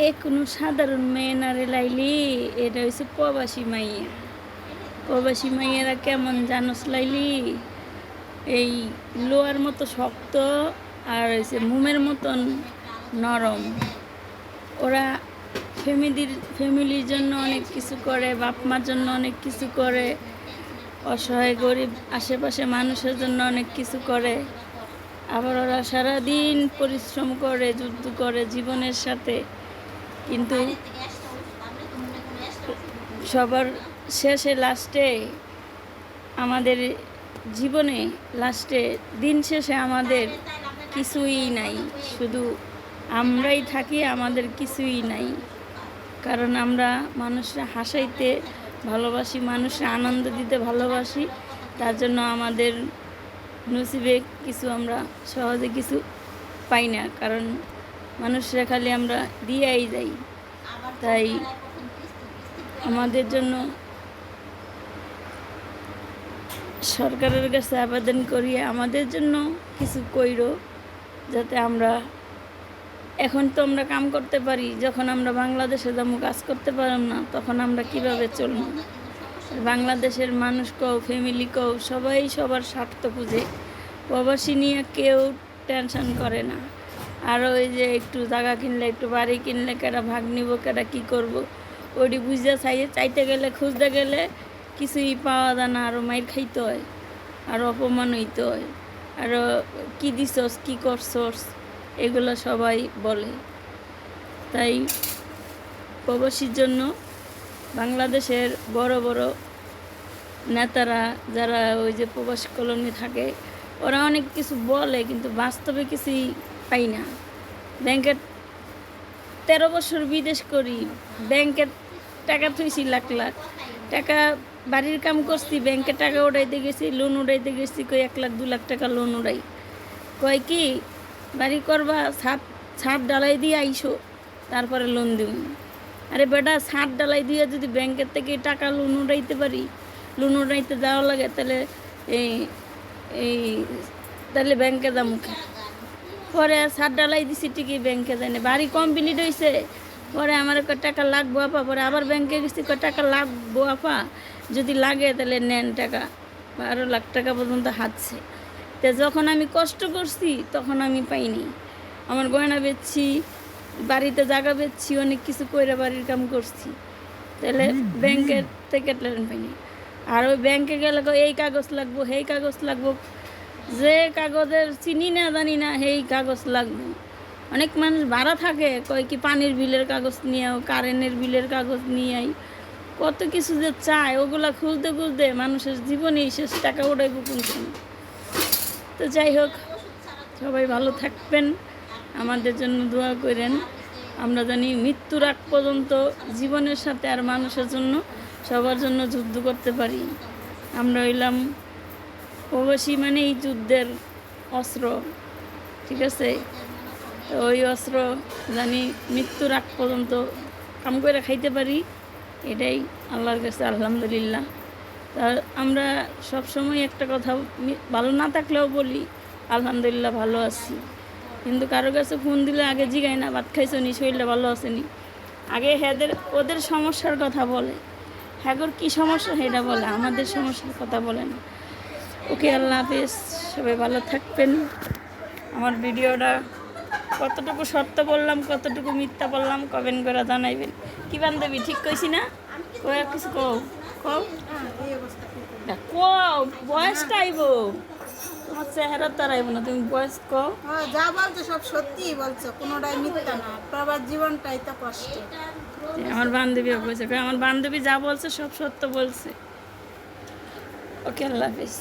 এ কোনো সাধারণ মেয়ে না রে লাইলি, এটা হচ্ছে প্রবাসী মাইয়া। প্রবাসী মাইয়েরা কেমন জানোস লাইলি? এই লোহার মতো শক্ত আর হচ্ছে মোমের মতন নরম। ওরা ফ্যামিলির জন্য অনেক কিছু করে, বাপ মার জন্য অনেক কিছু করে, অসহায় গরিব আশেপাশে মানুষের জন্য অনেক কিছু করে। আবার ওরা সারাদিন পরিশ্রম করে, যুদ্ধ করে জীবনের সাথে। কিন্তু সবার শেষে লাস্টে আমাদের জীবনে দিন শেষে আমাদের কিছুই নাই, শুধু আমরাই থাকি, আমাদের কিছুই নাই। কারণ আমরা মানুষরা হাসাইতে ভালোবাসি, মানুষরা আনন্দ দিতে ভালোবাসি। তার জন্য আমাদের নসিবে কিছু আমরা সহজে কিছু পাই না, কারণ মানুষরা খালি আমরা দিয়েই যাই। তাই আমাদের জন্য সরকারের কাছে আবেদন করি, আমাদের জন্য কিছু কইরো, যাতে আমরা এখন তো আমরা কাম করতে পারি, যখন আমরা বাংলাদেশে যাবো কাজ করতে পারলাম না, তখন আমরা কিভাবে চলব? বাংলাদেশের মানুষ কও, ফ্যামিলি কও, সবাই সবার স্বার্থ খুঁজে। প্রবাসী নিয়ে কেউ টেনশন করে না। আর ওই যে একটু জায়গা কিনলে, একটু বাড়ি কিনলে, কেটা ভাগ নিব, কেটা কী করব, ওইটি বুঝতে চাইতে গেলে, খুঁজতে গেলে কিছুই পাওয়া যায় না, আরও মাইর খাইতে হয়, আরও অপমান হইতে হয়, আরও কী দিছস, কী করছস, এগুলো সবাই বলে। তাই প্রবাসীর জন্য বাংলাদেশের বড় বড় নেতারা, যারা ওই যে প্রবাসী কলোনি থাকে, ওরা অনেক কিছু বলে, কিন্তু বাস্তবে কিছুই পাই না। ব্যাংকের 13 বছর বিদেশ করি, ব্যাংকের টাকা থুইছি লাখ লাখ টাকা, বাড়ির কাম করছি, ব্যাংকে টাকা উঠাইতে গেছি, লোন উঠাইতে গেছি, কই 1 লাখ 2 লাখ টাকা লোন উঠাই, কয় কি বাড়ি করবা, ছাদ ডালাই দিয়ে আইসো, তারপরে লোন দিব। আরে বেটা, ছাদ ডালাই দিয়ে যদি ব্যাংকের থেকে টাকা লোন উঠাইতে পারি, লোন উঠাইতে যাওয়া লাগে, তাহলে এই এই তাহলে ব্যাংকে যাবো। পরে ছাদ ডালাই দিছি ঠিকই, ব্যাংকে যাই না, বাড়ি কমপ্লিট হয়েছে, পরে আমার টাকা লাগবো আপা, পরে আবার ব্যাংকে গেছি, টাকা লাগবো আপা, যদি লাগে তাহলে নেন টাকা, 12 লাখ টাকা পর্যন্ত হাতছে। তো যখন আমি কষ্ট করছি তখন আমি পাইনি, আমার গয়না বেচছি, বাড়িতে জায়গা বেচছি, অনেক কিছু কইরা বাড়ির কাম করছি, তাহলে ব্যাংকের থেকে টেন পাইনি। আর ওই ব্যাংকে গেলে এই কাগজ লাগবো, সেই কাগজ লাগবো, যে কাগজের চিনি না জানি না সেই কাগজ লাগবে। অনেক মানুষ ভাড়া থাকে, কয় কি পানির বিলের কাগজ নিয়ে আও, কারেন্টের বিলের কাগজ নিয়ে আই, কত কিছু যে চায়, ওগুলা খুঁজতে খুঁজতে মানুষের জীবনেই শেষ, টাকা উঠাইব কোনখান। তো যাই হোক, সবাই ভালো থাকবেন, আমাদের জন্য দোয়া করেন, আমরা জানি মৃত্যুর আগ পর্যন্ত জীবনের সাথে আর মানুষের জন্য, সবার জন্য যুদ্ধ করতে পারি। আমরা হইলাম প্রবাসী, মানে এই যুদ্ধের অস্ত্র, ঠিক আছে? তো ওই অস্ত্র জানি মৃত্যুর আগ পর্যন্ত কাম করে খাইতে পারি, এটাই আল্লাহর কাছে আলহামদুলিল্লাহ। তা আমরা সবসময় একটা কথা, ভালো না থাকলেও বলি আলহামদুলিল্লাহ ভালো আছি, কিন্তু কারো কাছে ফোন দিলে আগে জিগাই না, ভাত খাইছো নি, শরীরটা ভালো আসেনি, আগে ওদের সমস্যার কথা বলে, হ্যাগোর কী সমস্যা সেটা বলে, আমাদের সমস্যার কথা বলে না। ওকে, আল্লাহ হাফেজ, সবাই ভালো থাকবেন। আমার ভিডিওটা কতটুকু সত্য বললাম, কতটুকু মিথ্যা বললাম, কমেন্ট করে জানাইবেন। কি বান্ধবী, ঠিক কইছি না? কয় কিছু কও, কও কও, বয়সটা আইব, তোমার চেহারা তো আইব না, তুমি বয়স কও। যা বলছো সব সত্যিই বলছো, কোনোটাই মিথ্যা না, প্রবাস জীবনটাই তো কষ্ট। আমার বান্ধবীও বলছে, আমার বান্ধবী যা বলছে সব সত্য বলছে। ওকে, আল্লাহ হাফেজ।